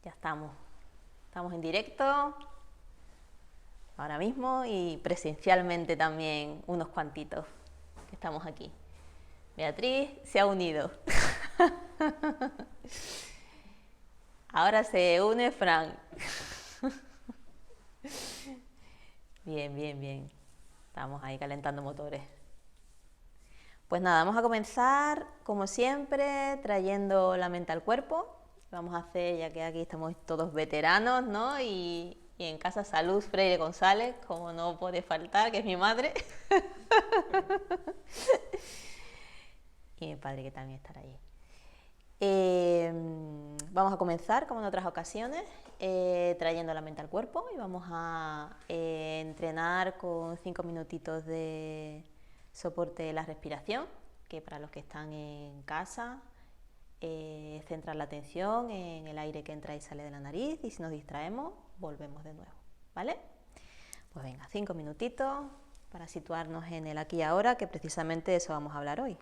Ya estamos. Estamos en directo ahora mismo y presencialmente también unos cuantitos que estamos aquí. Beatriz se ha unido. Ahora se une Fran. Bien, bien, bien. Estamos ahí calentando motores. Pues nada, vamos a comenzar como siempre trayendo la mente al cuerpo. Vamos a hacer, ya que aquí estamos todos veteranos, ¿no? Y en casa Salud Freire González, como no puede faltar, que es mi madre. Y mi padre que también estará allí. Vamos a comenzar, como en otras ocasiones, trayendo la mente al cuerpo y vamos a entrenar con 5 minutitos de soporte de la respiración, que para los que están en casa, centrar la atención en el aire que entra y sale de la nariz y si nos distraemos, volvemos de nuevo, ¿vale? Pues venga, 5 minutitos para situarnos en el aquí y ahora, que precisamente de eso vamos a hablar hoy.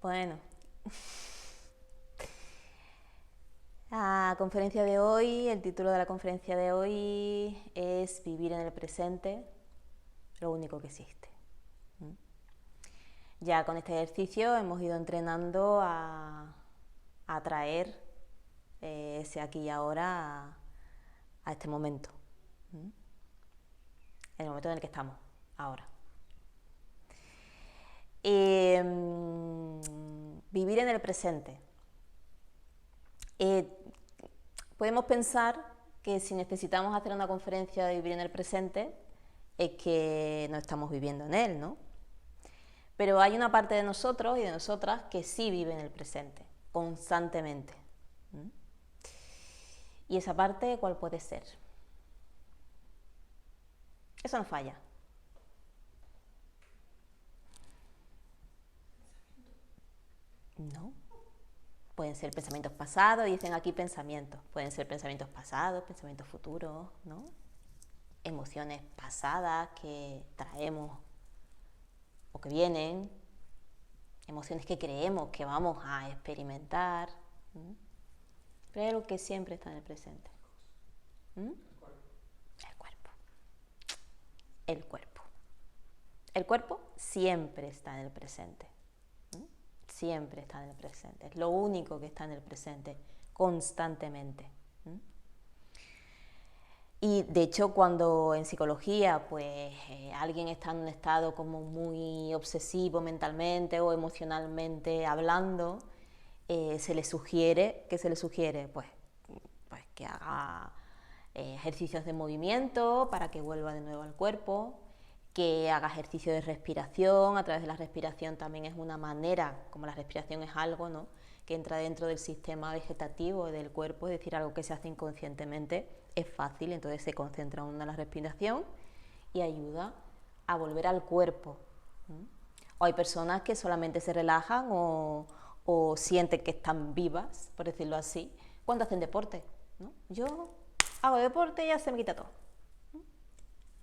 Bueno, la conferencia de hoy, el título de la conferencia de hoy es Vivir en el presente, lo único que existe. Ya con este ejercicio hemos ido entrenando a traer ese aquí y ahora a este momento, en el momento en el que estamos ahora. Vivir en el presente. Podemos pensar que si necesitamos hacer una conferencia de vivir en el presente es que no estamos viviendo en él, ¿no? Pero hay una parte de nosotros y de nosotras que sí vive en el presente, constantemente. ¿Y esa parte cuál puede ser? Eso no falla. No. Pueden ser pensamientos pasados, dicen aquí pensamientos. Pueden ser pensamientos pasados, pensamientos futuros, ¿no? Emociones pasadas que traemos o que vienen, emociones que creemos que vamos a experimentar, pero hay algo que siempre está en el presente. El cuerpo. El cuerpo. El cuerpo siempre está en el presente. Siempre está en el presente. Es lo único que está en el presente, constantemente. Y de hecho, cuando en psicología pues alguien está en un estado como muy obsesivo mentalmente o emocionalmente hablando, se le sugiere, ¿qué se le sugiere? Pues que haga ejercicios de movimiento para que vuelva de nuevo al cuerpo, que haga ejercicio de respiración. A través de la respiración también es una manera, como la respiración es algo, ¿no?, que entra dentro del sistema vegetativo del cuerpo, es decir, algo que se hace inconscientemente, es fácil, entonces se concentra uno en la respiración y ayuda a volver al cuerpo. O hay personas que solamente se relajan o sienten que están vivas, por decirlo así, cuando hacen deporte, ¿no? Yo hago deporte y ya se me quita todo.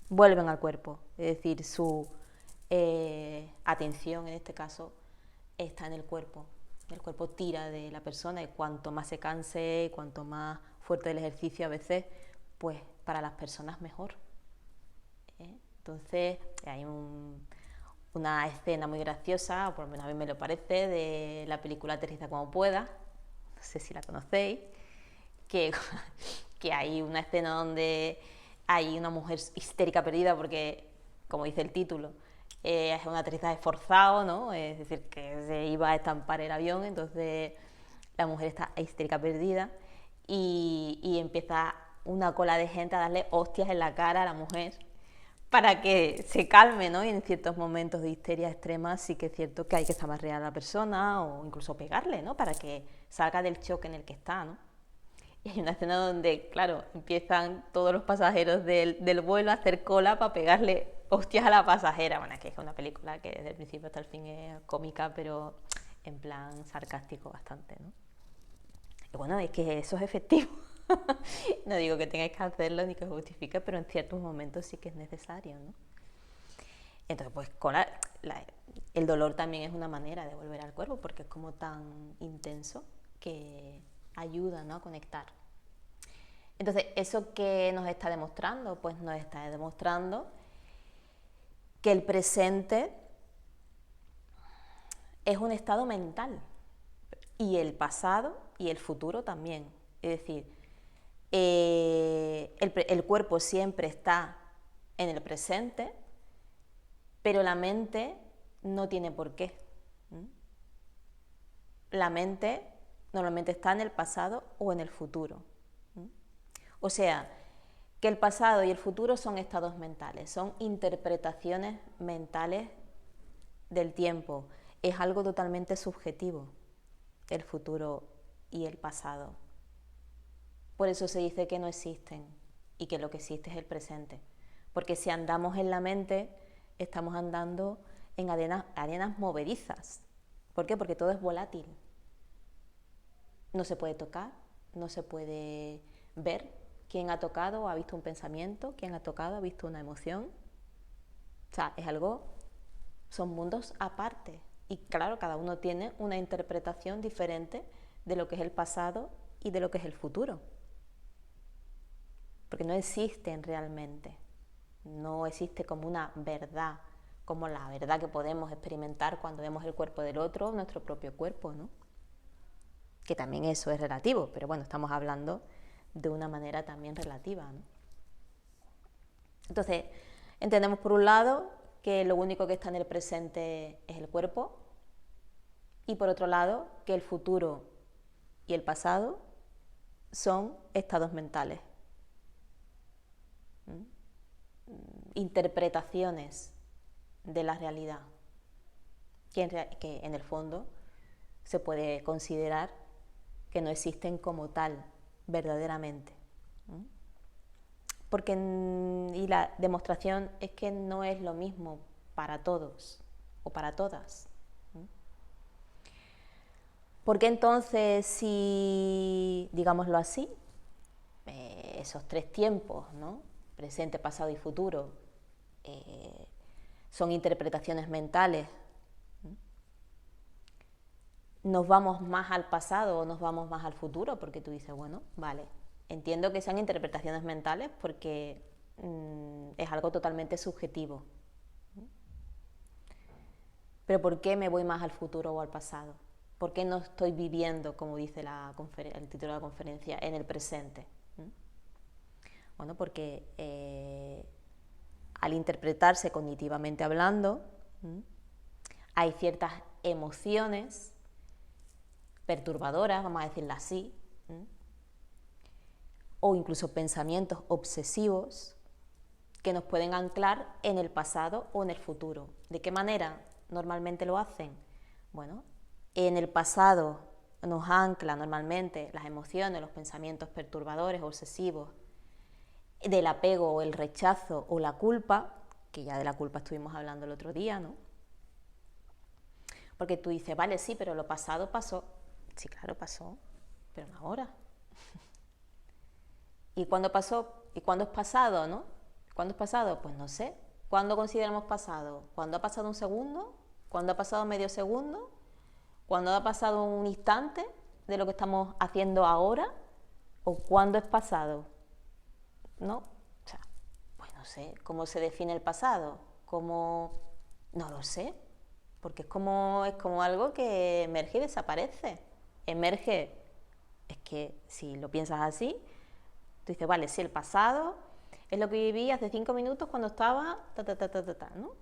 Vuelven al cuerpo, es decir, su atención en este caso está en el cuerpo. El cuerpo tira de la persona y cuanto más se canse, cuanto más fuerte el ejercicio a veces, pues para las personas mejor. Entonces hay una escena muy graciosa, o por lo menos a mí me lo parece, de la película Aterriza como pueda, no sé si la conocéis, que hay una escena donde hay una mujer histérica perdida porque, como dice el título, es un aterrizaje forzado, ¿no? Es decir, que se iba a estampar el avión, entonces la mujer está histérica perdida y empieza una cola de gente a darle hostias en la cara a la mujer para que se calme, ¿no? Y en ciertos momentos de histeria extrema sí que es cierto que hay que zamarrear a la persona o incluso pegarle, ¿no?, para que salga del choque en el que está, ¿no? Y hay una escena donde, claro, empiezan todos los pasajeros del vuelo a hacer cola para pegarle hostias a la pasajera. Bueno, es que es una película que desde el principio hasta el fin es cómica, pero en plan sarcástico bastante, ¿no? Y bueno, es que eso es efectivo. No digo que tengáis que hacerlo ni que justifique, pero en ciertos momentos sí que es necesario, ¿no? Entonces, pues el dolor también es una manera de volver al cuerpo, porque es como tan intenso que ayuda, ¿no?, a conectar. Entonces, ¿eso qué nos está demostrando? Pues nos está demostrando que el presente es un estado mental y el pasado y el futuro también. Es decir, el cuerpo siempre está en el presente, pero la mente no tiene por qué. La mente normalmente está en el pasado o en el futuro. O sea, que el pasado y el futuro son estados mentales, son interpretaciones mentales del tiempo. Es algo totalmente subjetivo, el futuro y el pasado. Por eso se dice que no existen y que lo que existe es el presente. Porque si andamos en la mente, estamos andando en arenas movedizas. ¿Por qué? Porque todo es volátil. No se puede tocar, no se puede ver. ¿Quién ha tocado ha visto un pensamiento? ¿Quién ha tocado ha visto una emoción? O sea, es algo, son mundos aparte. Y claro, cada uno tiene una interpretación diferente de lo que es el pasado y de lo que es el futuro. Porque no existen realmente. No existe como una verdad, como la verdad que podemos experimentar cuando vemos el cuerpo del otro, nuestro propio cuerpo, ¿no? Que también eso es relativo, pero bueno, estamos hablando de una manera también relativa, ¿no? Entonces, entendemos por un lado que lo único que está en el presente es el cuerpo, y por otro lado que el futuro y el pasado son estados mentales, interpretaciones de la realidad, que en el fondo se puede considerar que no existen como tal verdaderamente. Porque, y la demostración es que no es lo mismo para todos o para todas. Porque entonces, si, digámoslo así, esos tres tiempos, ¿no? Presente, pasado y futuro, son interpretaciones mentales, nos vamos más al pasado o nos vamos más al futuro, porque tú dices, bueno, vale, entiendo que sean interpretaciones mentales porque es algo totalmente subjetivo. Pero ¿por qué me voy más al futuro o al pasado? ¿Por qué no estoy viviendo, como dice el título de la conferencia, en el presente? Bueno, porque al interpretarse cognitivamente hablando, hay ciertas emociones perturbadoras, vamos a decirlo así, o incluso pensamientos obsesivos que nos pueden anclar en el pasado o en el futuro. ¿De qué manera normalmente lo hacen? Bueno, en el pasado nos ancla normalmente las emociones, los pensamientos perturbadores, obsesivos, del apego o el rechazo o la culpa, que ya de la culpa estuvimos hablando el otro día, ¿no? Porque tú dices, vale, sí, pero lo pasado pasó. Sí, claro, pasó, pero no ahora. ¿Y cuándo pasó? ¿Y cuándo es pasado, no? ¿Cuándo es pasado? Pues no sé. ¿Cuándo consideramos pasado? ¿Cuándo ha pasado un segundo? ¿Cuándo ha pasado medio segundo? ¿Cuándo ha pasado un instante de lo que estamos haciendo ahora? ¿O cuándo es pasado? ¿No? O sea, pues no sé. ¿Cómo se define el pasado? ¿Cómo? No lo sé. Porque es como algo que emerge y desaparece. Emerge, es que si lo piensas así, tú dices, vale, sí, el pasado es lo que viví hace 5 minutos cuando estaba ¿no?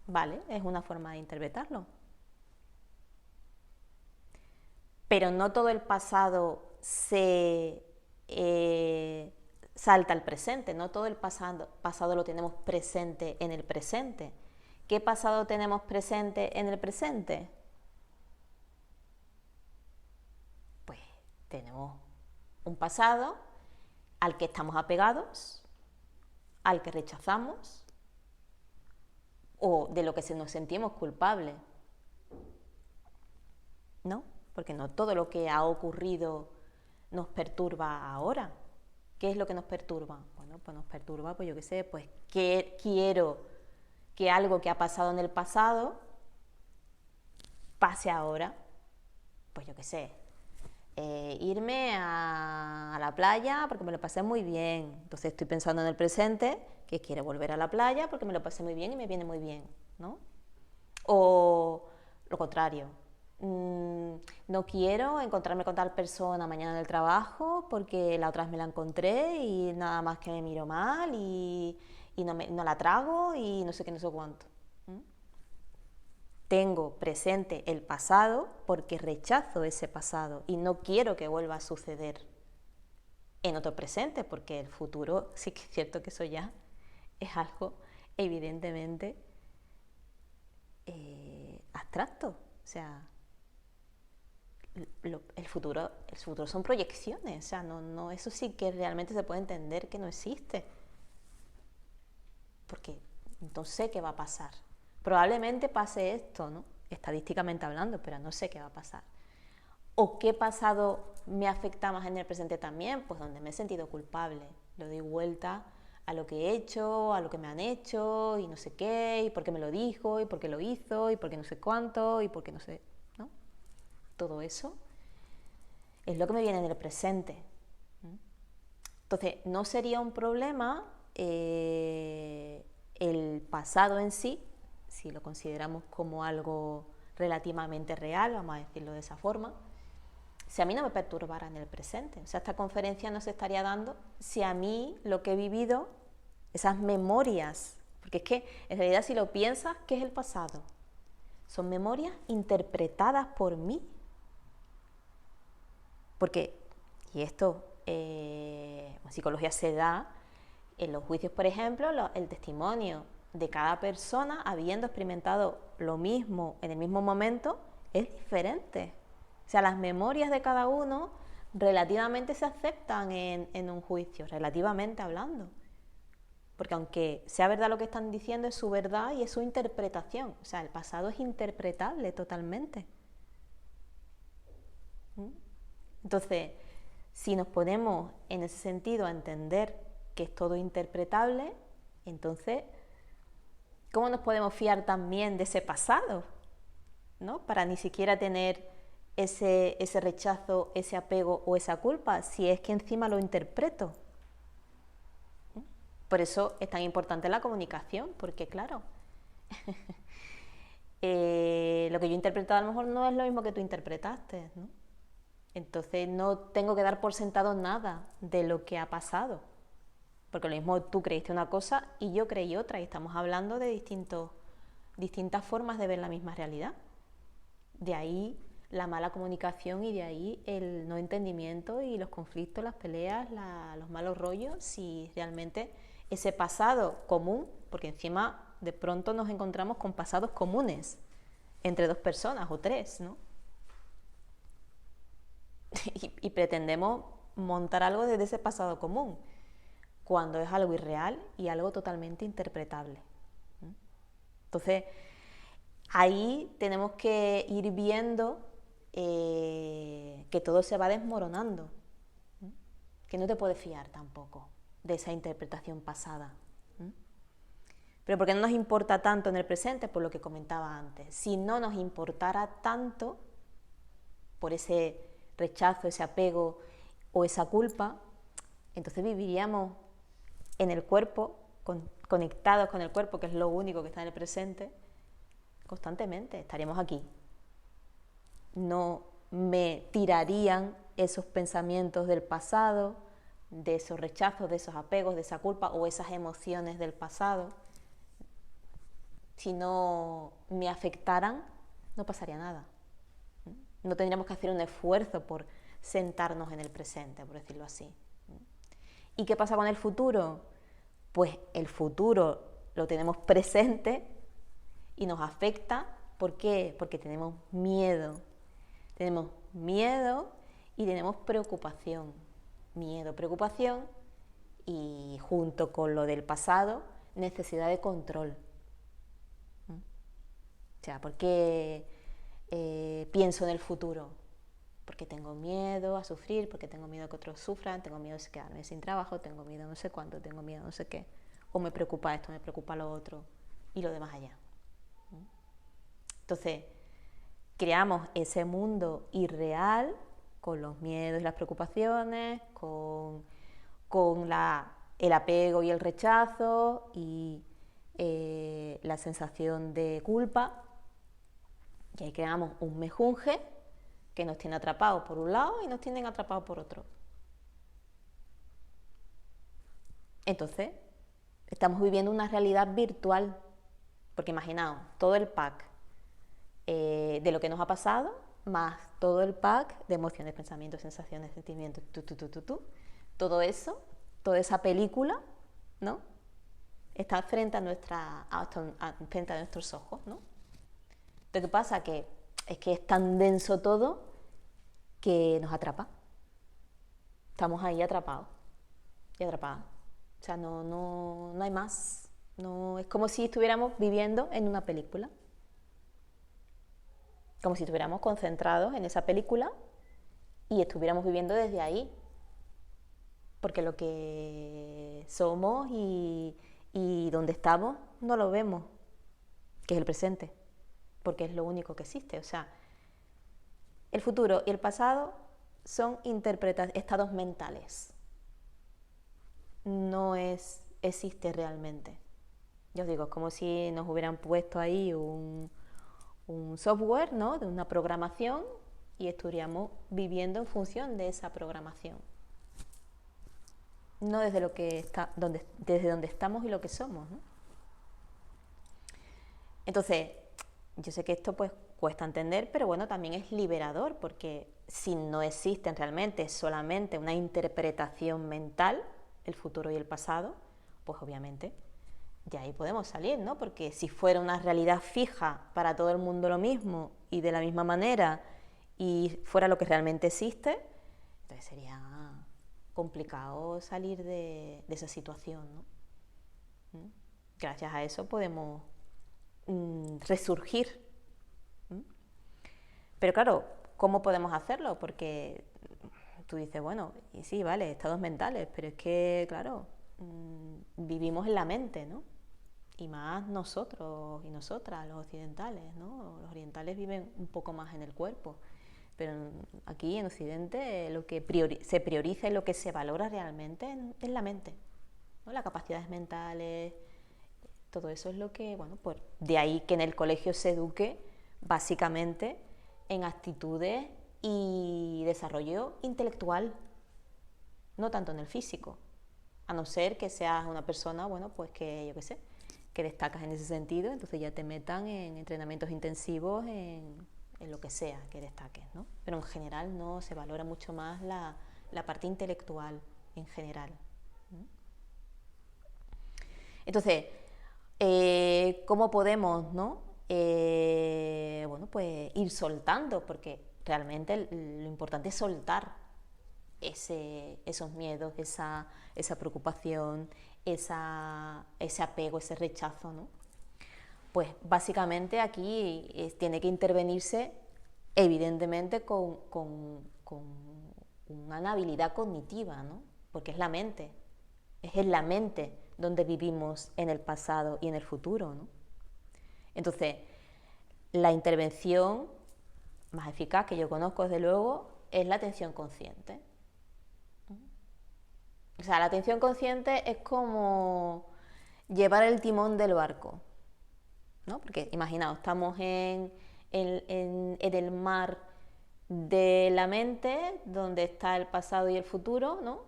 Vale, es una forma de interpretarlo. Pero no todo el pasado se salta al presente, no todo el pasado lo tenemos presente en el presente. ¿Qué pasado tenemos presente en el presente? Pues tenemos un pasado al que estamos apegados, al que rechazamos o de lo que nos sentimos culpables, ¿no? Porque no todo lo que ha ocurrido nos perturba ahora. ¿Qué es lo que nos perturba? Bueno, pues nos perturba, pues yo qué sé, pues que quiero que algo que ha pasado en el pasado pase ahora. Pues yo qué sé, irme a la playa porque me lo pasé muy bien. Entonces estoy pensando en el presente que quiero volver a la playa porque me lo pasé muy bien y me viene muy bien, ¿no? O lo contrario, no quiero encontrarme con tal persona mañana en el trabajo porque la otra vez me la encontré y nada más que me miro mal y no la trago y no sé qué, no sé cuánto. Tengo presente el pasado porque rechazo ese pasado y no quiero que vuelva a suceder en otro presente, porque el futuro sí que es cierto que eso ya es algo evidentemente abstracto. O sea, el futuro son proyecciones, o sea, no, eso sí que realmente se puede entender que no existe. Porque no sé qué va a pasar. Probablemente pase esto, ¿no? Estadísticamente hablando, pero no sé qué va a pasar. ¿O qué pasado me afecta más en el presente también? Pues donde me he sentido culpable. Le doy vuelta a lo que he hecho, a lo que me han hecho, y no sé qué, y por qué me lo dijo, y por qué lo hizo, y por qué no sé cuánto, y por qué no sé, ¿no? Todo eso es lo que me viene en el presente. Entonces, no sería un problema el pasado en sí, si lo consideramos como algo relativamente real, vamos a decirlo de esa forma, si a mí no me perturbara en el presente. O sea, esta conferencia no se estaría dando si a mí lo que he vivido, esas memorias, porque es que en realidad si lo piensas, ¿qué es el pasado? Son memorias interpretadas por mí. Porque, y esto en psicología se da en los juicios, por ejemplo, el testimonio de cada persona habiendo experimentado lo mismo en el mismo momento es diferente. O sea, las memorias de cada uno relativamente se aceptan en un juicio, relativamente hablando. Porque aunque sea verdad lo que están diciendo, es su verdad y es su interpretación. O sea, el pasado es interpretable totalmente. Entonces, si nos ponemos en ese sentido a entender que es todo interpretable, entonces, ¿cómo nos podemos fiar también de ese pasado? ¿No? Para ni siquiera tener ese rechazo, ese apego o esa culpa, si es que encima lo interpreto. Por eso es tan importante la comunicación, porque claro, lo que yo he interpretado a lo mejor no es lo mismo que tú interpretaste, ¿no? Entonces no tengo que dar por sentado nada de lo que ha pasado, porque lo mismo tú creíste una cosa y yo creí otra, y estamos hablando de distintas formas de ver la misma realidad. De ahí la mala comunicación y de ahí el no entendimiento y los conflictos, las peleas, los malos rollos, si realmente ese pasado común, porque encima de pronto nos encontramos con pasados comunes entre dos personas o tres, ¿no? y pretendemos montar algo desde ese pasado común, cuando es algo irreal y algo totalmente interpretable. Entonces, ahí tenemos que ir viendo que todo se va desmoronando, que no te puedes fiar tampoco de esa interpretación pasada. Pero ¿por qué no nos importa tanto en el presente? Por lo que comentaba antes. Si no nos importara tanto por ese rechazo, ese apego o esa culpa, entonces viviríamos en el cuerpo, conectados con el cuerpo, que es lo único que está en el presente, constantemente, estaríamos aquí. No me tirarían esos pensamientos del pasado, de esos rechazos, de esos apegos, de esa culpa o esas emociones del pasado. Si no me afectaran, no pasaría nada. No tendríamos que hacer un esfuerzo por sentarnos en el presente, por decirlo así. ¿Y qué pasa con el futuro? Pues el futuro lo tenemos presente y nos afecta. ¿Por qué? Porque tenemos miedo. Tenemos miedo y tenemos preocupación. Miedo, preocupación y junto con lo del pasado, necesidad de control. O sea, ¿por qué pienso en el futuro? Porque tengo miedo a sufrir, porque tengo miedo a que otros sufran, tengo miedo de quedarme sin trabajo, tengo miedo a no sé cuánto, tengo miedo a no sé qué. O me preocupa esto, me preocupa lo otro y lo demás allá. Entonces, creamos ese mundo irreal con los miedos y las preocupaciones, con el apego y el rechazo y la sensación de culpa. Y ahí creamos un mejunje que nos tiene atrapados por un lado y nos tienen atrapados por otro. Entonces, estamos viviendo una realidad virtual, porque imaginaos, todo el pack de lo que nos ha pasado, más todo el pack de emociones, pensamientos, sensaciones, sentimientos, todo eso, toda esa película, ¿no? Está frente a nuestros ojos, ¿no? Lo que pasa que es tan denso todo que nos atrapa. Estamos ahí atrapados y atrapadas. O sea, no hay más. No, es como si estuviéramos viviendo en una película. Como si estuviéramos concentrados en esa película y estuviéramos viviendo desde ahí. porque lo que somos y donde estamos no lo vemos, que es el presente, porque es lo único que existe. O sea, el futuro y el pasado son estados mentales, no existe realmente. Yo os digo, es como si nos hubieran puesto ahí un software, ¿no?, de una programación, y estuviéramos viviendo en función de esa programación, no desde desde donde estamos y lo que somos, ¿no? Entonces, yo sé que esto pues cuesta entender, pero bueno, también es liberador, porque si no existen realmente, es solamente una interpretación mental, el futuro y el pasado, pues obviamente de ahí podemos salir, ¿no? Porque si fuera una realidad fija para todo el mundo lo mismo y de la misma manera y fuera lo que realmente existe, entonces sería complicado salir de esa situación, ¿no? Gracias a eso podemos resurgir. Pero claro, ¿cómo podemos hacerlo? Porque tú dices, bueno, y sí, vale, estados mentales, pero es que, claro, vivimos en la mente, ¿no? Y más nosotros y nosotras, los occidentales, ¿no? Los orientales viven un poco más en el cuerpo, pero aquí en Occidente lo que se prioriza y lo que se valora realmente es la mente, ¿no? Las capacidades mentales, todo eso es lo que, bueno, pues de ahí que en el colegio se eduque básicamente en actitudes y desarrollo intelectual, no tanto en el físico, a no ser que seas una persona, bueno, pues que, yo qué sé, que destacas en ese sentido, entonces ya te metan en entrenamientos intensivos en lo que sea que destaques, ¿no? Pero en general no, se valora mucho más la parte intelectual en general, ¿no? Entonces, ¿cómo podemos, ¿no? Bueno, pues ir soltando, porque realmente lo importante es soltar esos miedos, esa preocupación, ese apego, ese rechazo, ¿no? Pues básicamente aquí tiene que intervenirse evidentemente con una habilidad cognitiva, ¿no? Porque es la mente, es en la mente donde vivimos en el pasado y en el futuro, ¿no? Entonces, la intervención más eficaz que yo conozco, desde luego, es la atención consciente. O sea, la atención consciente es como llevar el timón del barco, ¿no? Porque imaginaos, estamos en el mar de la mente, donde está el pasado y el futuro, ¿no?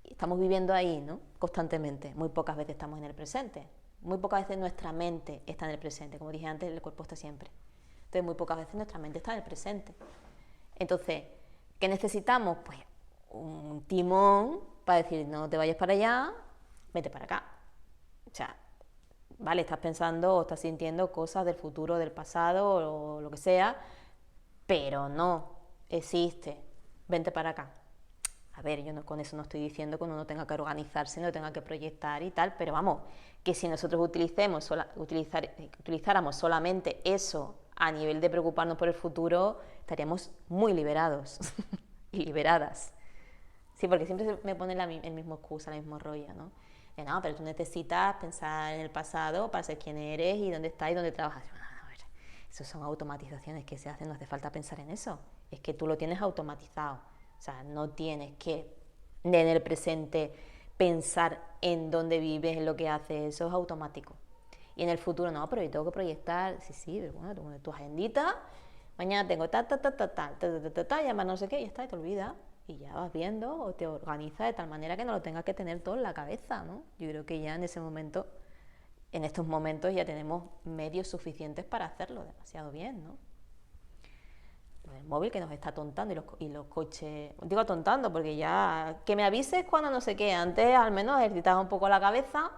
Y estamos viviendo ahí, ¿no? Constantemente. Muy pocas veces estamos en el presente. Muy pocas veces nuestra mente está en el presente. Como dije antes, el cuerpo está siempre. Entonces, muy pocas veces nuestra mente está en el presente. Entonces, ¿qué necesitamos? Pues un timón para decir, no te vayas para allá, vete para acá. O sea, vale, estás pensando o estás sintiendo cosas del futuro, del pasado o lo que sea, pero no existe, vente para acá. A ver, yo con eso no estoy diciendo que uno no tenga que organizarse, no tenga que proyectar y tal, pero vamos, que si nosotros utilizáramos solamente eso a nivel de preocuparnos por el futuro, estaríamos muy liberados y liberadas. Sí, porque siempre me pone el mismo excusa, el mismo rollo, ¿no? No, pero tú necesitas pensar en el pasado para ser quién eres y dónde estás y dónde trabajas. A ver, eso son automatizaciones que se hacen, no hace falta pensar en eso. Es que tú lo tienes automatizado. O sea, no tienes que en el presente pensar en dónde vives, en lo que haces, eso es automático. Y en el futuro, no, pero yo tengo que proyectar, sí, pero bueno, tú tu agendita, mañana tengo llama no sé qué, y ya está, y te olvidas. Y ya vas viendo o te organizas de tal manera que no lo tengas que tener todo en la cabeza, ¿no? Yo creo que ya en ese momento, en estos momentos ya tenemos medios suficientes para hacerlo demasiado bien, ¿no? El móvil que nos está atontando y los coches, digo atontando porque ya, que me avises cuando no sé qué, antes al menos ejercitabas un poco la cabeza,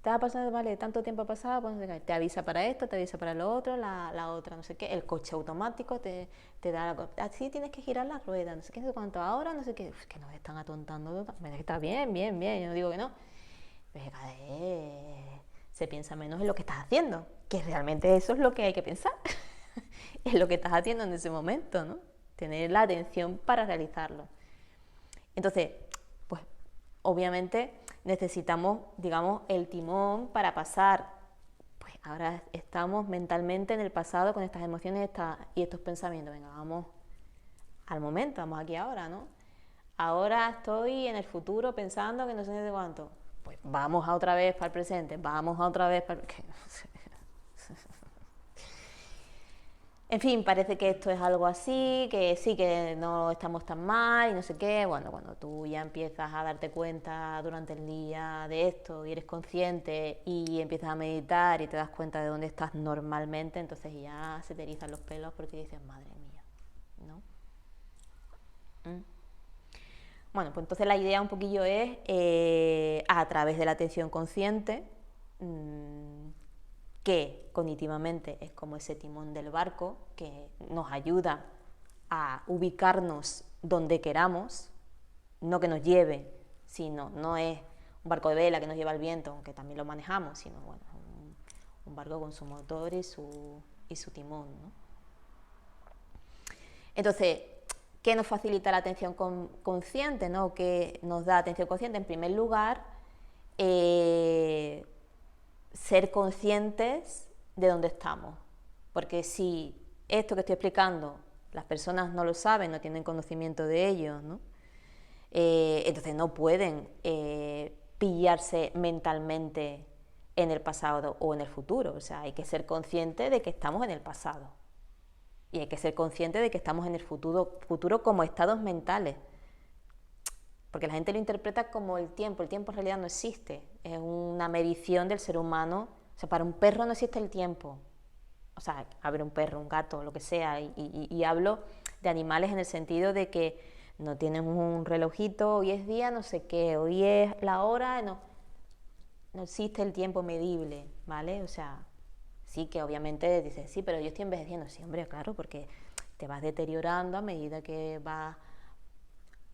te va a pasar, vale, tanto tiempo ha pasado, pues no sé qué, te avisa para esto, te avisa para lo otro, la otra, no sé qué, el coche automático te da, así tienes que girar la rueda, no sé qué, no sé cuánto ahora, no sé qué, que nos están atontando, está bien, yo no digo que no, pero cada vez se piensa menos en lo que estás haciendo, que realmente eso es lo que hay que pensar, es lo que estás haciendo en ese momento, ¿no? Tener la atención para realizarlo. Entonces, pues obviamente necesitamos, digamos, el timón para pasar. Pues ahora estamos mentalmente en el pasado con estas emociones y estos pensamientos. Venga, vamos al momento, vamos aquí ahora, ¿no? Ahora estoy en el futuro pensando que no sé de cuánto. Pues vamos a otra vez para el presente, vamos a otra vez para el... En fin, parece que esto es algo así, que sí, que no estamos tan mal y no sé qué. Bueno, cuando tú ya empiezas a darte cuenta durante el día de esto y eres consciente y empiezas a meditar y te das cuenta de dónde estás normalmente, entonces ya se te erizan los pelos porque dices, madre mía, ¿no? Bueno, pues entonces la idea un poquillo es, a través de la atención consciente, que cognitivamente es como ese timón del barco que nos ayuda a ubicarnos donde queramos, no que nos lleve, sino no es un barco de vela que nos lleva al viento, aunque también lo manejamos, sino bueno, un barco con su motor y su timón, ¿no? Entonces, ¿qué nos facilita la atención consciente, ¿no? ¿Qué nos da atención consciente? En primer lugar, ser conscientes de dónde estamos. Porque si esto que estoy explicando las personas no lo saben, no tienen conocimiento de ello, ¿no? Entonces no pueden pillarse mentalmente en el pasado o en el futuro. O sea, hay que ser consciente de que estamos en el pasado. Y hay que ser consciente de que estamos en el futuro como estados mentales. Porque la gente lo interpreta como el tiempo en realidad no existe, es una medición del ser humano. O sea, para un perro no existe el tiempo. O sea, a ver, un perro, un gato, lo que sea, y hablo de animales en el sentido de que no tienen un relojito, hoy es día, no sé qué, hoy es la hora, no existe el tiempo medible, ¿vale? O sea, sí que obviamente dices, sí, pero yo estoy envejeciendo, sí, hombre, claro, porque te vas deteriorando a medida que vas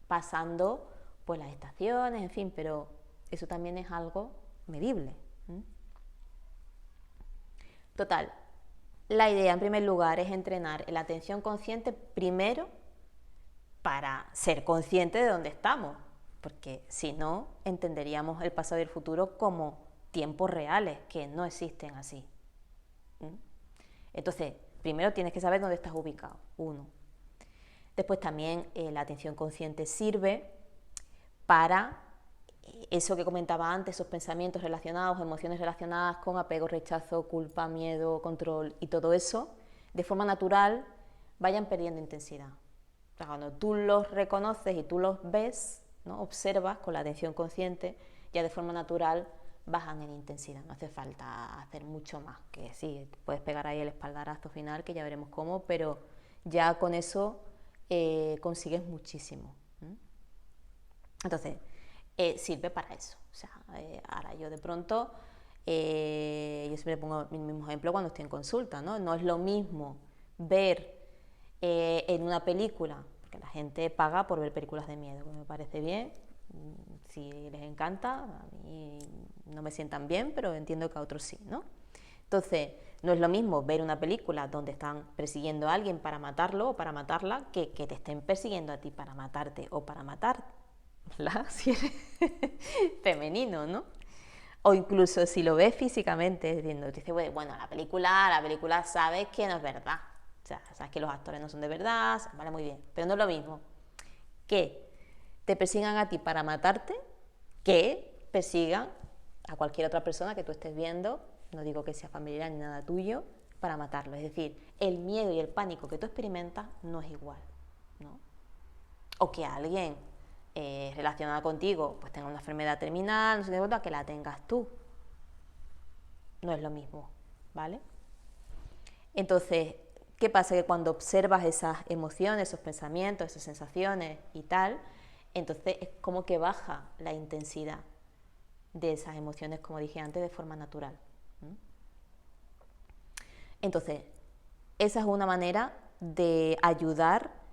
pasando pues las estaciones, en fin, pero eso también es algo medible. Total, la idea en primer lugar es entrenar en la atención consciente primero para ser consciente de dónde estamos, porque si no entenderíamos el pasado y el futuro como tiempos reales que no existen así. Entonces, primero tienes que saber dónde estás ubicado, uno. Después también la atención consciente sirve para eso que comentaba antes, esos pensamientos relacionados, emociones relacionadas con apego, rechazo, culpa, miedo, control y todo eso, de forma natural vayan perdiendo intensidad. O sea, cuando tú los reconoces y tú los ves, ¿no? Observas con la atención consciente, ya de forma natural bajan en intensidad, no hace falta hacer mucho más, que sí, puedes pegar ahí el espaldarazo final, que ya veremos cómo, pero ya con eso consigues muchísimo. Entonces, sirve para eso. O sea, ahora yo de pronto, yo siempre pongo el mismo ejemplo cuando estoy en consulta, ¿no? No es lo mismo ver en una película, porque la gente paga por ver películas de miedo, que me parece bien, si les encanta, a mí no me sientan bien, pero entiendo que a otros sí, ¿no? Entonces, no es lo mismo ver una película donde están persiguiendo a alguien para matarlo o para matarla que te estén persiguiendo a ti para matarte o para matarte, si eres femenino, ¿no? O incluso si lo ves físicamente, diciendo, te dice, bueno, la película sabes que no es verdad. O sea, sabes que los actores no son de verdad, vale, muy bien. Pero no es lo mismo que te persigan a ti para matarte que persigan a cualquier otra persona que tú estés viendo, no digo que sea familiar ni nada tuyo, para matarlo. Es decir, el miedo y el pánico que tú experimentas no es igual, ¿no? O que alguien relacionada contigo pues tenga una enfermedad terminal, no sé qué, que la tengas tú. No es lo mismo, ¿vale? Entonces, ¿qué pasa? Que cuando observas esas emociones, esos pensamientos, esas sensaciones y tal, entonces es como que baja la intensidad de esas emociones, como dije antes, de forma natural. Entonces, esa es una manera de ayudar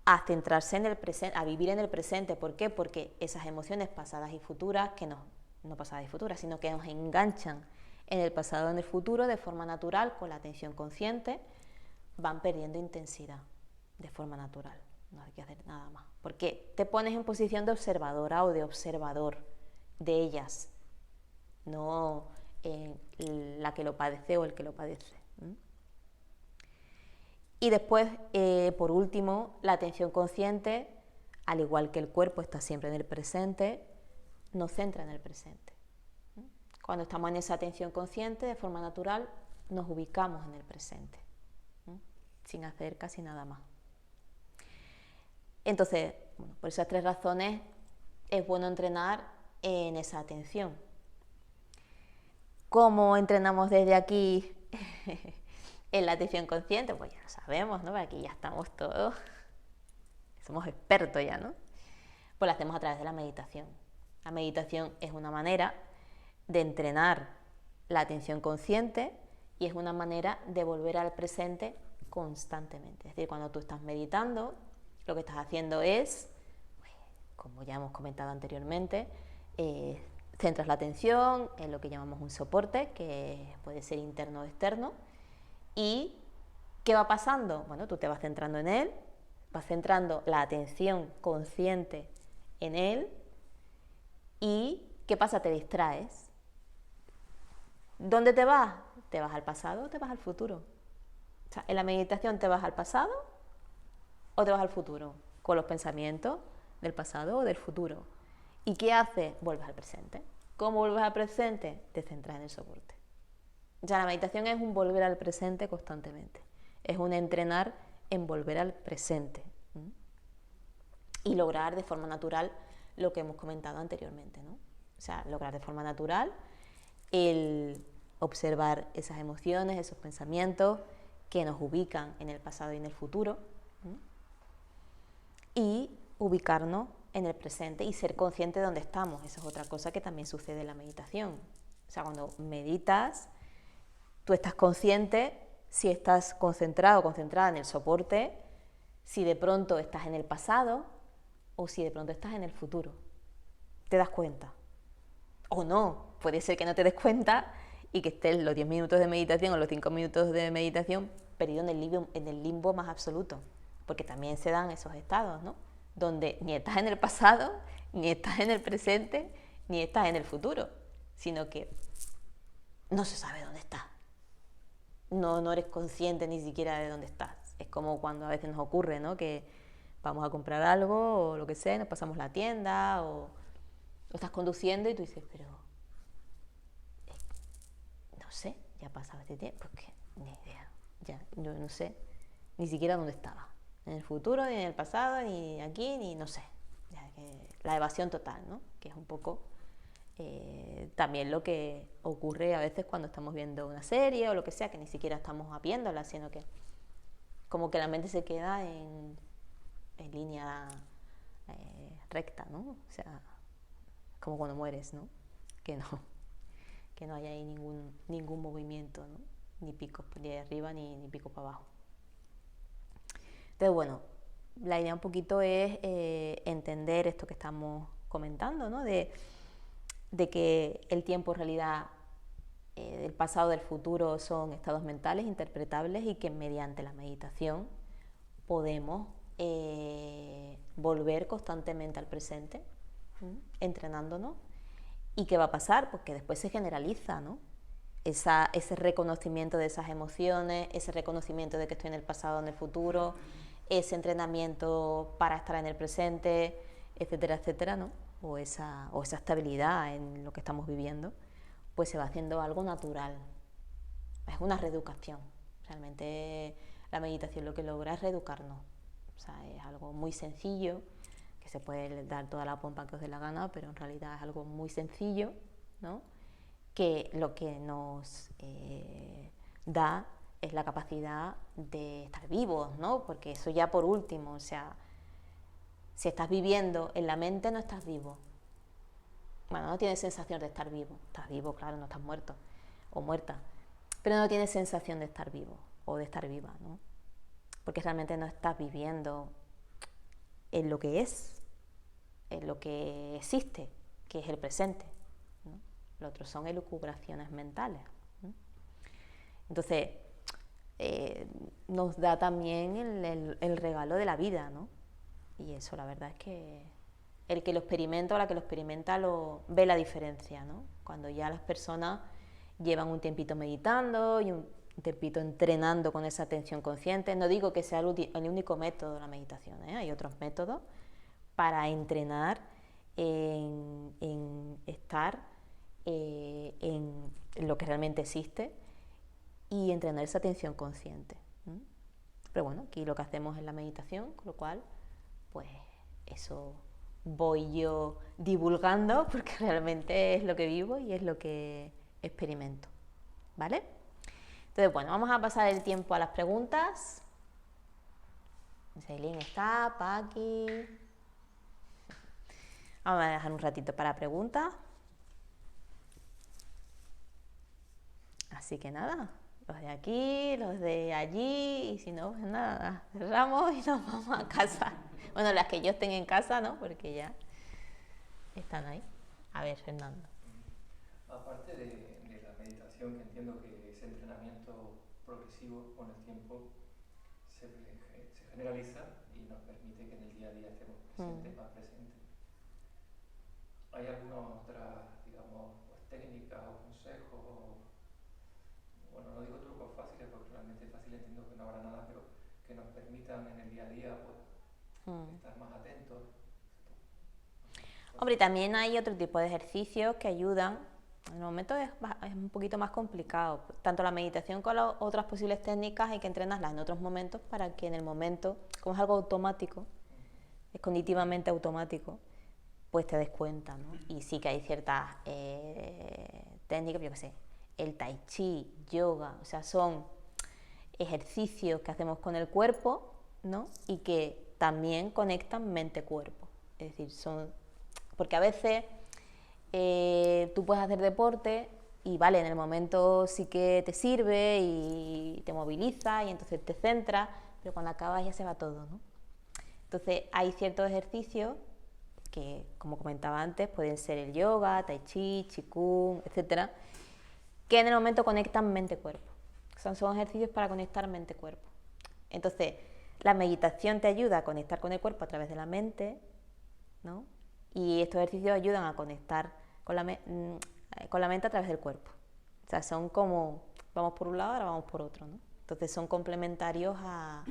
a centrarse en el presente, a vivir en el presente. ¿Por qué? Porque esas emociones pasadas y futuras, que no pasadas y futuras, sino que nos enganchan en el pasado y en el futuro de forma natural, con la atención consciente, van perdiendo intensidad de forma natural. no hay que hacer nada más, porque te pones en posición de observadora o de observador de ellas, no la que lo padece o el que lo padece. Y después, por último, la atención consciente, al igual que el cuerpo está siempre en el presente, nos centra en el presente. Cuando estamos en esa atención consciente, de forma natural, nos ubicamos en el presente, sin hacer casi nada más. Entonces, bueno, por esas 3 razones es bueno entrenar en esa atención. ¿Cómo entrenamos desde aquí en la atención consciente? Pues ya lo sabemos, ¿no? Aquí ya estamos todos, somos expertos ya, ¿no? Pues lo hacemos a través de la meditación. La meditación es una manera de entrenar la atención consciente y es una manera de volver al presente constantemente. Es decir, cuando tú estás meditando, lo que estás haciendo es, como ya hemos comentado anteriormente, centras la atención en lo que llamamos un soporte, que puede ser interno o externo. ¿Y qué va pasando? Bueno, tú te vas centrando en él, vas centrando la atención consciente en él y ¿qué pasa? Te distraes. ¿Dónde te vas? ¿Te vas al pasado o te vas al futuro? O sea, en la meditación te vas al pasado o te vas al futuro, con los pensamientos del pasado o del futuro. ¿Y qué haces? Vuelves al presente. ¿Cómo vuelves al presente? Te centras en el soporte. O sea, la meditación es un volver al presente constantemente. Es un entrenar en volver al presente. Y lograr de forma natural lo que hemos comentado anteriormente, ¿no? O sea, lograr de forma natural el observar esas emociones, esos pensamientos que nos ubican en el pasado y en el futuro, y ubicarnos en el presente y ser consciente de dónde estamos. Esa es otra cosa que también sucede en la meditación. O sea, cuando meditas, tú estás consciente si estás concentrado o concentrada en el soporte, si de pronto estás en el pasado o si de pronto estás en el futuro. ¿Te das cuenta? O no, puede ser que no te des cuenta y que estés los 10 minutos de meditación o los 5 minutos de meditación perdido en el limbo más absoluto, porque también se dan esos estados, ¿no? Donde ni estás en el pasado, ni estás en el presente, ni estás en el futuro, sino que no se sabe dónde estás. No eres consciente ni siquiera de dónde estás. Es como cuando a veces nos ocurre, ¿no? Que vamos a comprar algo o lo que sea, nos pasamos la tienda o estás conduciendo y tú dices, pero no sé, ya ha pasado este tiempo, pues que ni idea, ya yo no sé ni siquiera dónde estaba, en el futuro, ni en el pasado, ni aquí, ni no sé, ya que la evasión total, ¿no? Que es un poco también lo que ocurre a veces cuando estamos viendo una serie o lo que sea, que ni siquiera estamos viéndola, sino que como que la mente se queda en línea recta, ¿no? O sea, como cuando mueres, ¿no? Que no haya ahí ningún movimiento, ¿no? Ni picos de arriba ni picos para abajo. Entonces, bueno, la idea un poquito es entender esto que estamos comentando, ¿no? De que el tiempo en realidad del pasado, del futuro son estados mentales interpretables y que mediante la meditación podemos volver constantemente al presente, entrenándonos. ¿Y qué va a pasar? Pues que después se generaliza, ¿no? Ese reconocimiento de esas emociones, ese reconocimiento de que estoy en el pasado, en el futuro, ese entrenamiento para estar en el presente, etcétera, etcétera, ¿no? O esa estabilidad en lo que estamos viviendo, pues se va haciendo algo natural. Es una reeducación. Realmente la meditación lo que logra es reeducarnos. O sea, es algo muy sencillo, que se puede dar toda la pompa que os dé la gana, pero en realidad es algo muy sencillo, ¿no? Que lo que nos da es la capacidad de estar vivos, ¿no? Porque eso ya por último, o sea, si estás viviendo en la mente no estás vivo. Bueno, no tienes sensación de estar vivo. Estás vivo, claro, no estás muerto o muerta, pero no tienes sensación de estar vivo o de estar viva, ¿no? Porque realmente no estás viviendo en lo que es, en lo que existe, que es el presente, ¿no? Lo otro son elucubraciones mentales, ¿no? Entonces, nos da también el regalo de la vida, ¿no? Y eso la verdad es que el que lo experimenta o la que lo experimenta ve la diferencia, ¿no? Cuando ya las personas llevan un tiempito meditando y un tiempito entrenando con esa atención consciente. No digo que sea el único método de la meditación, ¿eh? Hay otros métodos para entrenar en estar en lo que realmente existe y entrenar esa atención consciente. Pero bueno, aquí lo que hacemos es la meditación, con lo cual, pues eso voy yo divulgando porque realmente es lo que vivo y es lo que experimento. ¿Vale? Entonces, bueno, vamos a pasar el tiempo a las preguntas. Celine está, Paqui. Vamos a dejar un ratito para preguntas. Así que nada, los de aquí, los de allí, y si no, pues nada, cerramos y nos vamos a casa. Bueno, las que yo estén en casa, ¿no? Porque ya están ahí. A ver, Fernando. Aparte de la meditación, que entiendo que ese entrenamiento progresivo con el tiempo se generaliza y nos permite que en el día a día estemos presentes, más presentes. ¿Hay alguna otra, digamos, pues, técnica o consejo? Bueno, no digo trucos fáciles porque realmente fácil entiendo que no habrá nada, pero que nos permitan en el día a día pues, estar más atentos. Hombre, también hay otro tipo de ejercicios que ayudan. En el momento es un poquito más complicado. Tanto la meditación como las otras posibles técnicas hay que entrenarlas en otros momentos para que en el momento, como es algo automático, es cognitivamente automático, pues te des cuenta, ¿no? Y sí que hay ciertas técnicas, yo qué sé, el tai chi, yoga, o sea, son ejercicios que hacemos con el cuerpo, ¿no? Y que también conectan mente-cuerpo. Es decir, porque a veces tú puedes hacer deporte y vale, en el momento sí que te sirve y te moviliza y entonces te centras, pero cuando acabas ya se va todo, ¿no? Entonces hay ciertos ejercicios que, como comentaba antes, pueden ser el yoga, tai chi, qigong, etcétera, que en el momento conectan mente-cuerpo. Son ejercicios para conectar mente-cuerpo. Entonces, la meditación te ayuda a conectar con el cuerpo a través de la mente, ¿no? Y estos ejercicios ayudan a conectar con la mente a través del cuerpo. O sea, son como, vamos por un lado, ahora vamos por otro, ¿no? Entonces son complementarios a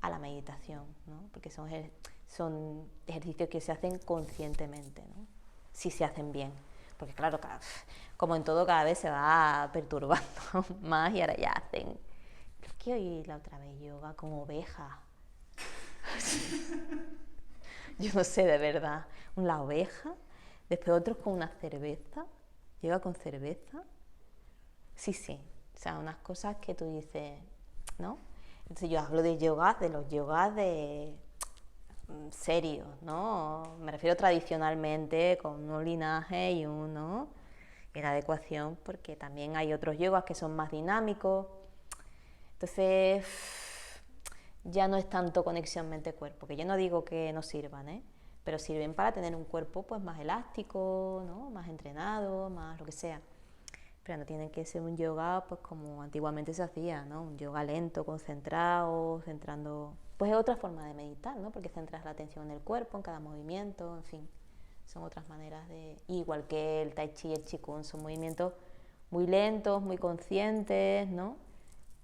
la meditación, ¿no? Porque son ejercicios que se hacen conscientemente, ¿no? Si se hacen bien. Porque claro, como en todo, cada vez se va perturbando más y ahora ya hacen... Es que oí la otra vez yoga con ovejas. Yo no sé de verdad. La oveja, después otros con una cerveza. Yoga con cerveza. Sí, sí. O sea, unas cosas que tú dices, ¿no? Entonces yo hablo de los yogas de serios, ¿no? Me refiero tradicionalmente con un linaje y ¿no? Y la adecuación, porque también hay otros yogas que son más dinámicos. Entonces, ya no es tanto conexión mente-cuerpo, que yo no digo que no sirvan, ¿eh? Pero sirven para tener un cuerpo pues más elástico, ¿no? Más entrenado, más lo que sea. Pero no tiene que ser un yoga pues como antiguamente se hacía, ¿no? Un yoga lento, concentrado, centrando... Pues es otra forma de meditar, ¿no? Porque centras la atención en el cuerpo, en cada movimiento, en fin. Son otras maneras de... Igual que el tai chi y el qigong, son movimientos muy lentos, muy conscientes, ¿no?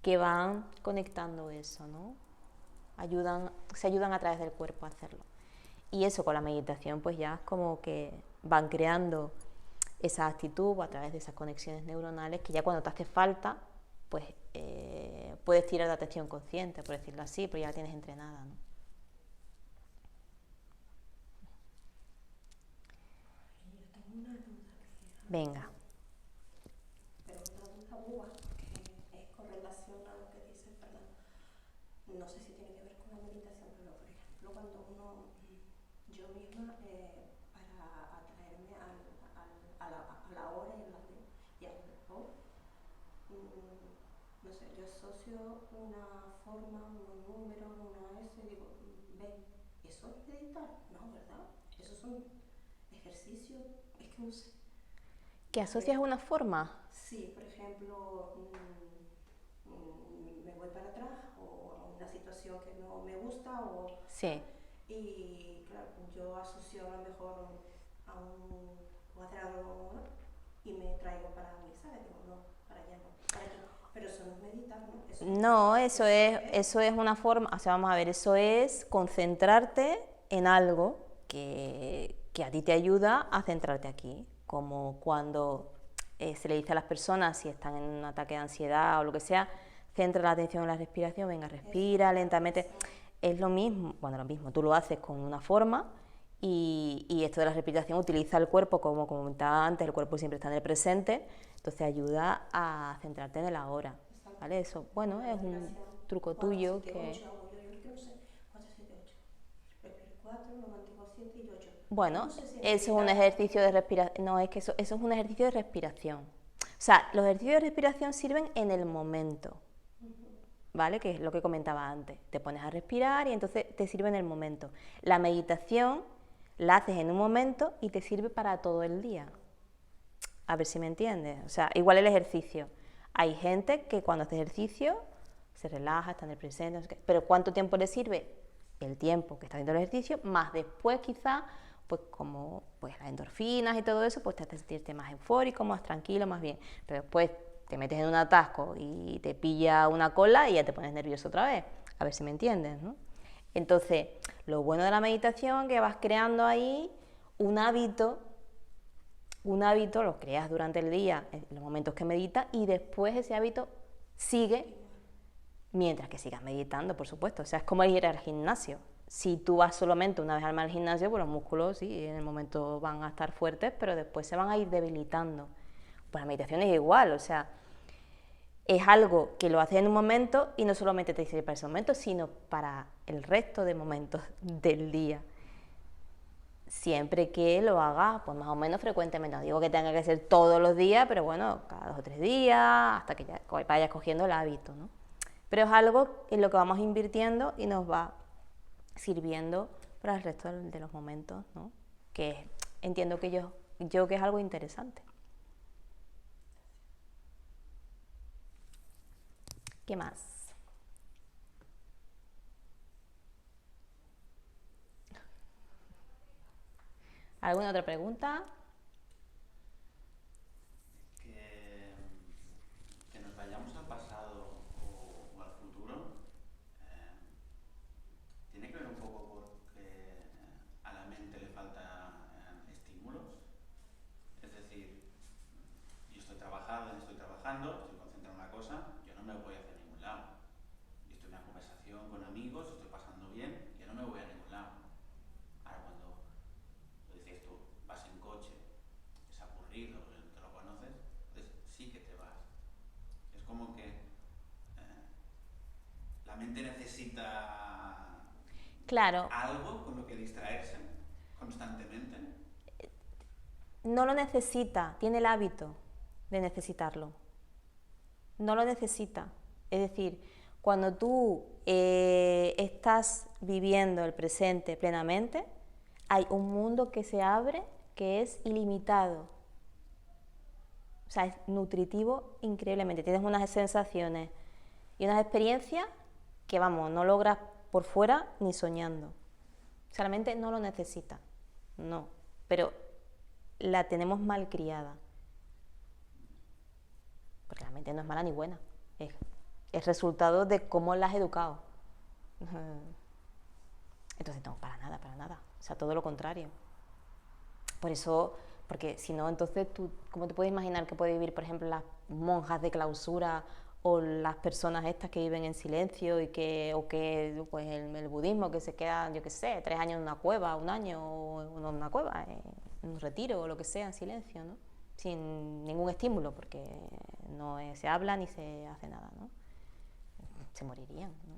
Que van conectando eso, ¿no? Se ayudan a través del cuerpo a hacerlo. Y eso con la meditación pues ya es como que van creando esa actitud a través de esas conexiones neuronales que ya cuando te hace falta pues puedes tirar de atención consciente, por decirlo así, pero ya la tienes entrenada, ¿no? Venga. Pero una duda boba, que es con relación a lo que dice Fernando. No sé si tiene que ver con la meditación, pero por ejemplo, cuando yo misma, para atraerme a la hora y al reloj, no sé, yo asocio una forma, unos números, una S, digo, ven, ¿eso es meditar? No, ¿verdad? Esos son ejercicios, es que no sé. ¿Que asocias una forma? Sí, por ejemplo, me voy para atrás o a una situación que no me gusta o... Sí. Y claro, yo asocio a lo mejor a un cuadrado, ¿no? Y me traigo para mí, ¿sabes? Digo, no, para allá no, para aquí. Pero eso no es meditar, ¿no? No, eso es una forma, o sea, vamos a ver, eso es concentrarte en algo que a ti te ayuda a centrarte aquí, como cuando se le dice a las personas si están en un ataque de ansiedad o lo que sea, centra la atención en la respiración, venga, respira lentamente. Es lo mismo, bueno, lo mismo, tú lo haces con una forma y esto de la respiración utiliza el cuerpo, como comentaba antes, el cuerpo siempre está en el presente, entonces ayuda a centrarte en el ahora. ¿Vale? Eso, bueno, es un truco tuyo que... Bueno, eso es un ejercicio de respiración. No, es que eso es un ejercicio de respiración. O sea, los ejercicios de respiración sirven en el momento, ¿vale? Que es lo que comentaba antes. Te pones a respirar y entonces te sirve en el momento. La meditación la haces en un momento y te sirve para todo el día. A ver si me entiendes. O sea, igual el ejercicio. Hay gente que cuando hace ejercicio se relaja, está en el presente, no sé qué, pero ¿cuánto tiempo le sirve? El tiempo que está haciendo el ejercicio, más después quizá, pues como pues las endorfinas y todo eso, pues te hace sentirte más eufórico, más tranquilo, más bien. Pero después te metes en un atasco y te pilla una cola y ya te pones nervioso otra vez. A ver si me entiendes, ¿no? Entonces, lo bueno de la meditación es que vas creando ahí un hábito lo creas durante el día, en los momentos que meditas, y después ese hábito sigue mientras que sigas meditando, por supuesto. O sea, es como ir al gimnasio. Si tú vas solamente una vez al mes al gimnasio, pues los músculos sí, en el momento van a estar fuertes, pero después se van a ir debilitando. Pues la meditación es igual, o sea, es algo que lo haces en un momento y no solamente te sirve para ese momento, sino para el resto de momentos del día. Siempre que lo hagas, pues más o menos frecuentemente. No digo que tenga que ser todos los días, pero bueno, cada 2 o 3 días, hasta que ya vayas cogiendo el hábito, ¿no? Pero es algo en lo que vamos invirtiendo y nos va sirviendo para el resto de los momentos, ¿no? Que entiendo que yo que es algo interesante. ¿Qué más? ¿Alguna otra pregunta? Que nos vayamos al pasado o al futuro tiene que ver un poco porque a la mente le faltan estímulos. Es decir, yo estoy trabajando, estoy concentrado en una cosa, yo no me voy hacia ningún lado. Yo estoy en una conversación con amigos, estoy pasando bien, yo no me voy a ningún lado. Ahora cuando lo dices tú, vas en coche, es aburrido, te lo conoces, entonces sí que te vas. Es como que la mente necesita Claro, algo con lo que distraerse constantemente. no lo necesita, tiene el hábito de necesitarlo. No lo necesita. Es decir, cuando tú estás viviendo el presente plenamente, hay un mundo que se abre que es ilimitado. O sea, es nutritivo increíblemente. Tienes unas sensaciones y unas experiencias que, vamos, no logras por fuera ni soñando. O sea, la mente no lo necesita. No. Pero la tenemos mal criada. Porque la mente no es mala ni buena. Es resultado de cómo la has educado. Entonces, no, para nada, para nada. O sea, todo lo contrario. Por eso, porque si no, entonces tú, ¿cómo te puedes imaginar que puede vivir, por ejemplo, las monjas de clausura o las personas estas que viven en silencio y o que pues el budismo que se queda, yo qué sé, 3 años en una cueva, 1 año o en una cueva, en un retiro o lo que sea, en silencio, ¿no? Sin ningún estímulo, porque no se habla ni se hace nada, ¿no? Se morirían, ¿no?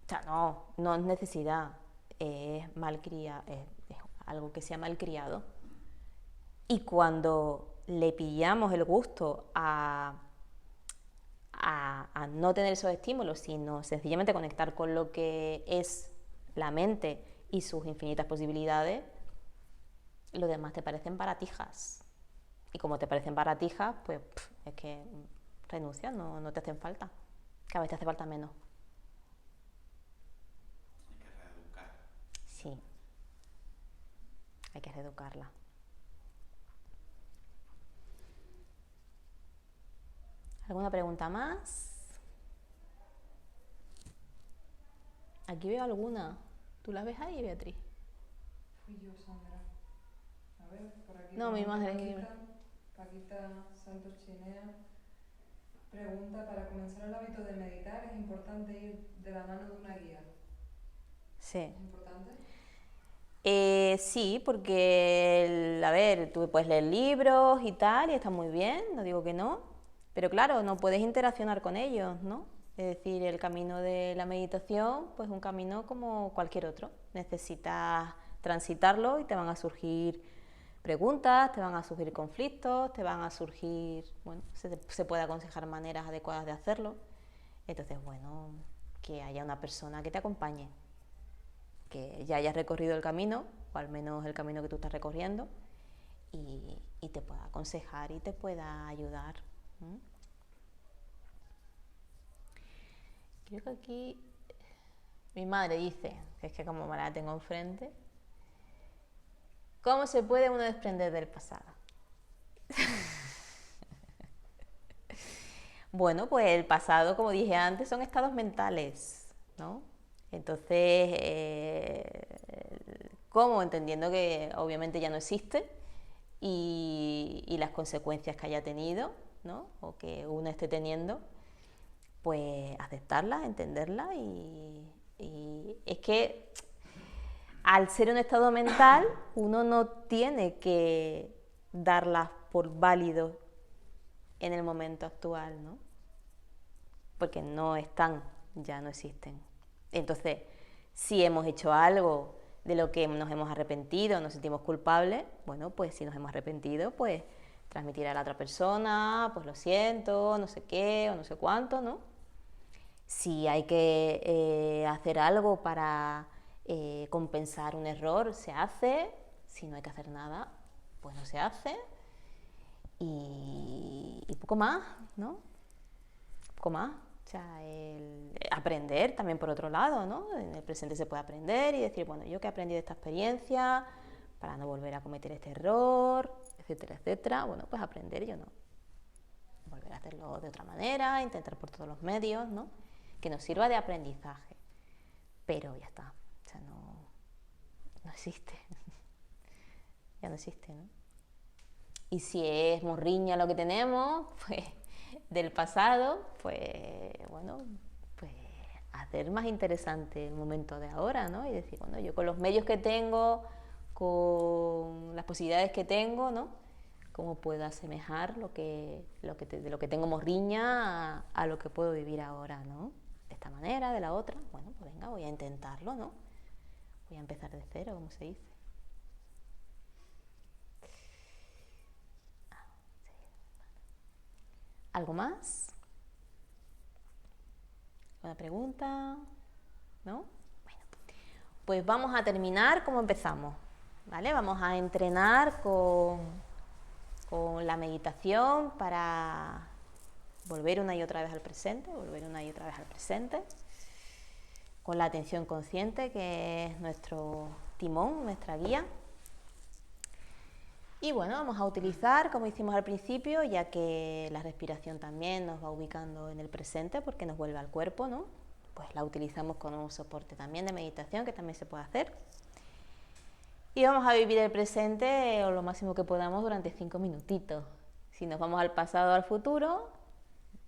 O sea, no es necesidad, es malcriado, es algo que se ha malcriado. Y cuando le pillamos el gusto a no tener esos estímulos, sino sencillamente conectar con lo que es la mente y sus infinitas posibilidades, lo demás te parecen baratijas. Y como te parecen baratijas, pues es que renuncia, no te hacen falta. Cada vez te hace falta menos. Hay que hay que reeducarla. ¿Alguna pregunta más? Aquí veo alguna. ¿Tú las ves ahí, Beatriz? Fui yo, Sandra. A ver, por aquí. No, mi madre. Paquita Santos Chinea pregunta, para comenzar el hábito de meditar, ¿es importante ir de la mano de una guía? Sí. ¿Es importante? Sí, porque, a ver, tú puedes leer libros y tal, y está muy bien, no digo que no, pero claro, no puedes interaccionar con ellos, ¿no? Es decir, el camino de la meditación, pues un camino como cualquier otro. Necesitas transitarlo y te van a surgir preguntas, te van a surgir conflictos, te van a surgir, bueno, se puede aconsejar maneras adecuadas de hacerlo. Entonces, bueno, que haya una persona que te acompañe, que ya hayas recorrido el camino, o al menos el camino que tú estás recorriendo, y te pueda aconsejar y te pueda ayudar. Creo que aquí mi madre dice, que es que como me la tengo enfrente, ¿cómo se puede uno desprender del pasado? Bueno, pues el pasado, como dije antes, son estados mentales, ¿no? Entonces, ¿cómo? Entendiendo que obviamente ya no existe y las consecuencias que haya tenido, ¿no? O que uno esté teniendo, pues aceptarla, entenderla y es que al ser un estado mental uno no tiene que darlas por válido en el momento actual, ¿no? Porque no están, ya no existen. Entonces, si hemos hecho algo de lo que nos hemos arrepentido, nos sentimos culpables, bueno, pues si nos hemos arrepentido, pues transmitir a la otra persona, pues lo siento, no sé qué o no sé cuánto, ¿no? Si hay que hacer algo para compensar un error, se hace. Si no hay que hacer nada, pues no se hace. Y poco más, ¿no? Poco más. O sea, aprender también por otro lado, ¿no? En el presente se puede aprender y decir, bueno, yo que he aprendido de esta experiencia para no volver a cometer este error, etcétera, etcétera. Bueno, pues aprender, yo no. Volver a hacerlo de otra manera, intentar por todos los medios, ¿no? Que nos sirva de aprendizaje. Pero ya está. O sea, no existe. Ya no existe, ¿no? Y si es morriña lo que tenemos, pues del pasado, pues bueno, pues hacer más interesante el momento de ahora, ¿no? Y decir, bueno, yo con los medios que tengo, con las posibilidades que tengo, ¿no? ¿Cómo puedo asemejar de lo que tengo morriña a lo que puedo vivir ahora, ¿no? De esta manera, de la otra. Bueno, pues venga, voy a intentarlo, ¿no? Voy a empezar de cero, como se dice. ¿Algo más? ¿Alguna pregunta? ¿No? Bueno, pues vamos a terminar como empezamos, ¿vale? Vamos a entrenar con la meditación para volver una y otra vez al presente, con la atención consciente, que es nuestro timón, nuestra guía. Y bueno, vamos a utilizar, como hicimos al principio, ya que la respiración también nos va ubicando en el presente porque nos vuelve al cuerpo, ¿no? Pues la utilizamos con un soporte también de meditación, que también se puede hacer. Y vamos a vivir el presente o lo máximo que podamos durante 5 minutitos. Si nos vamos al pasado o al futuro,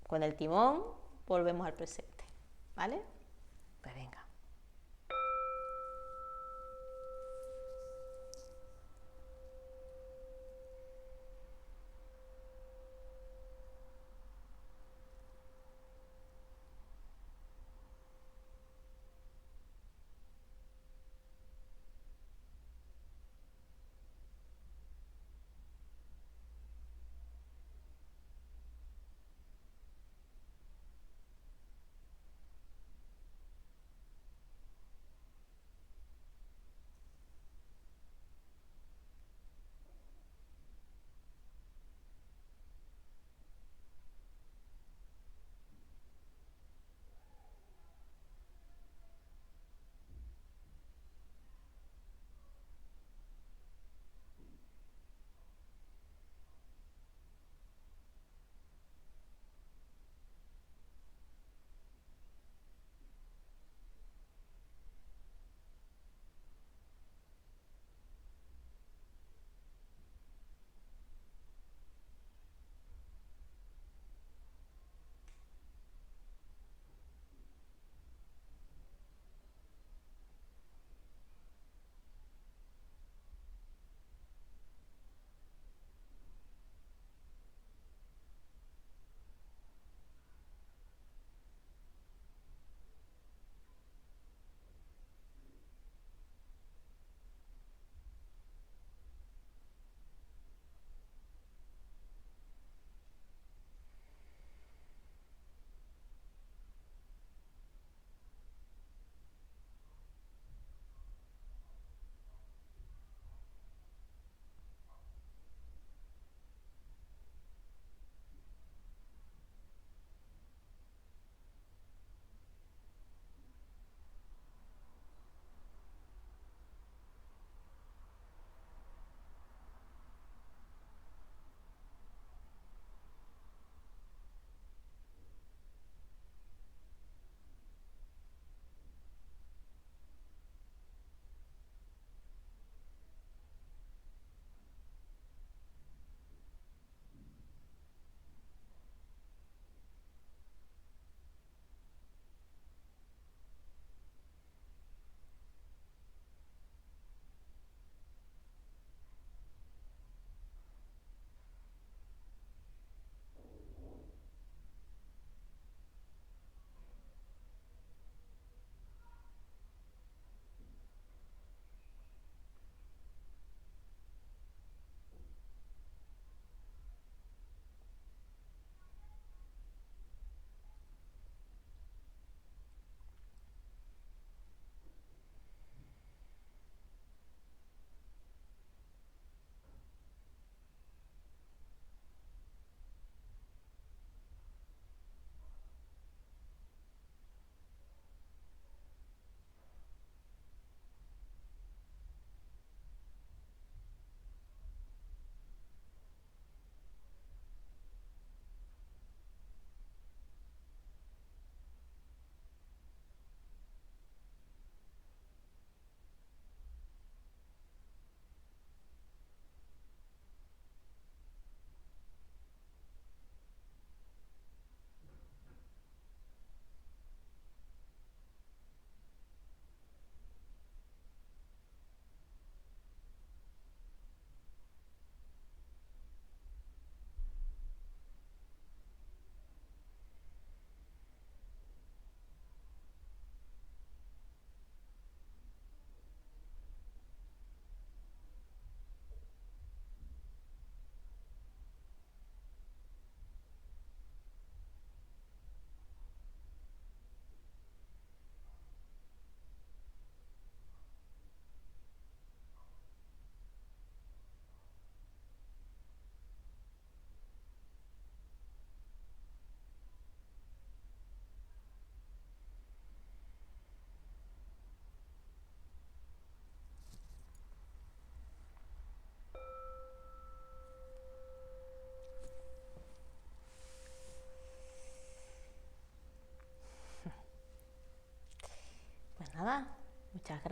con el timón, volvemos al presente, ¿vale? Pues venga.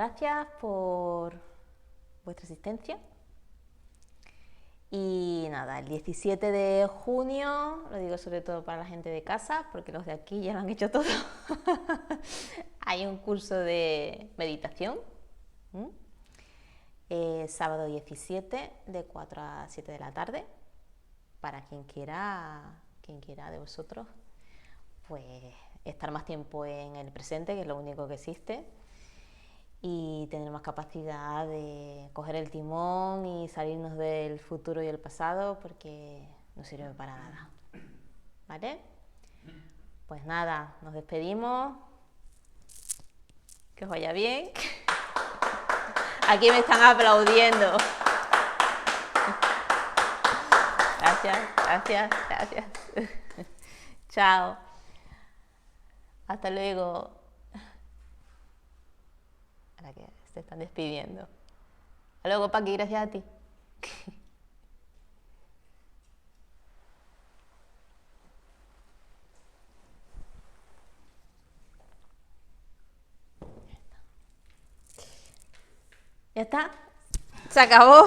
gracias por vuestra asistencia. Y nada, el 17 de junio, lo digo sobre todo para la gente de casa, porque los de aquí ya lo han hecho todo, hay un curso de meditación, sábado 17 de 4 a 7 de la tarde, para quien quiera de vosotros, pues estar más tiempo en el presente, que es lo único que existe, y tener más capacidad de coger el timón y salirnos del futuro y el pasado, porque no sirve para nada. ¿Vale? Pues nada, nos despedimos. Que os vaya bien. Aquí me están aplaudiendo. Gracias. Chao. Hasta luego. Ahora que se están despidiendo. Hasta luego, Paqui, gracias a ti. ¿Ya está? ¿Se acabó?